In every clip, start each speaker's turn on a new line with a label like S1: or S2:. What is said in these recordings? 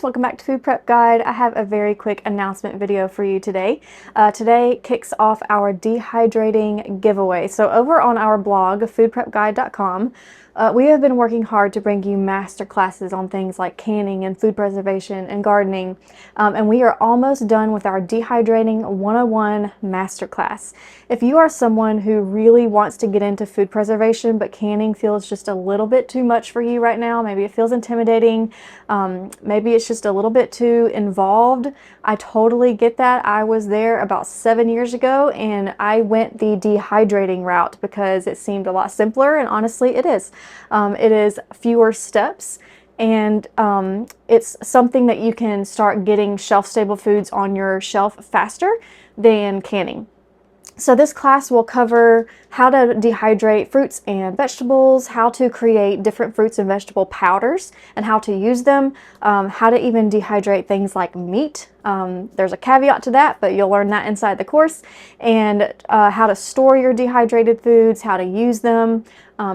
S1: friends, welcome back to Food Prep Guide. I have a very quick announcement video for you today. Today kicks off our dehydrating giveaway. So over on our blog, foodprepguide.com, we have been working hard to bring you master classes on things like canning and food preservation and gardening. And we are almost done with our Dehydrating 101 masterclass. If you are someone who really wants to get into food preservation, but canning feels just a little bit too much for you right now, maybe it feels intimidating, maybe it's just a little bit too involved, I totally get that. I was there about 7 years ago and I went the dehydrating route because it seemed a lot simpler, and honestly it is. It is fewer steps, and it's something that you can start getting shelf-stable foods on your shelf faster than canning. So this class will cover how to dehydrate fruits and vegetables, how to create different fruits and vegetable powders and how to use them, how to even dehydrate things like meat. There's a caveat to that, but you'll learn that inside the course, and how to store your dehydrated foods, how to use them,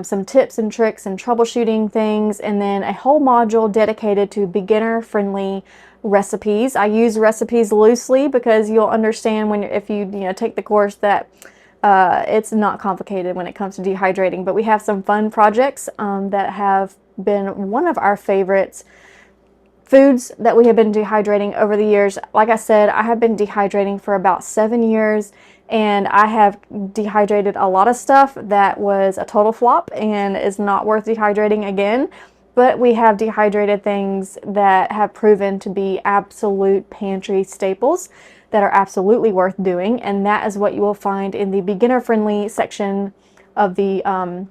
S1: some tips and tricks and troubleshooting things, and then a whole module dedicated to beginner-friendly recipes. I use recipes loosely because you'll understand if you take the course that it's not complicated when it comes to dehydrating. But we have some fun projects that have been one of our favorites foods that we have been dehydrating over the years. Like I said, I have been dehydrating for about 7 years, and I have dehydrated a lot of stuff that was a total flop and is not worth dehydrating again. But we have dehydrated things that have proven to be absolute pantry staples that are absolutely worth doing, and that is what you will find in the beginner-friendly section of the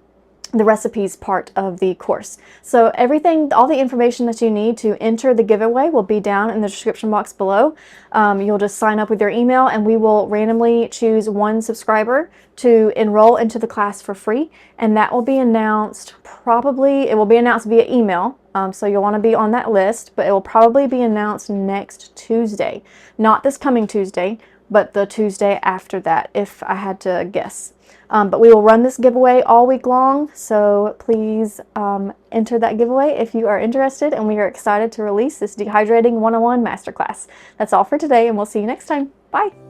S1: recipes part of the course. So all the information that you need to enter the giveaway will be down in the description box below. You'll just sign up with your email and we will randomly choose one subscriber to enroll into the class for free, and that will be announced it will be announced via email. So you'll want to be on that list, but it will probably be announced next Tuesday. Not this coming Tuesday, but the Tuesday after that, if I had to guess. But we will run this giveaway all week long, so please enter that giveaway if you are interested, and we are excited to release this Dehydrating 101 Masterclass. That's all for today, and we'll see you next time. Bye!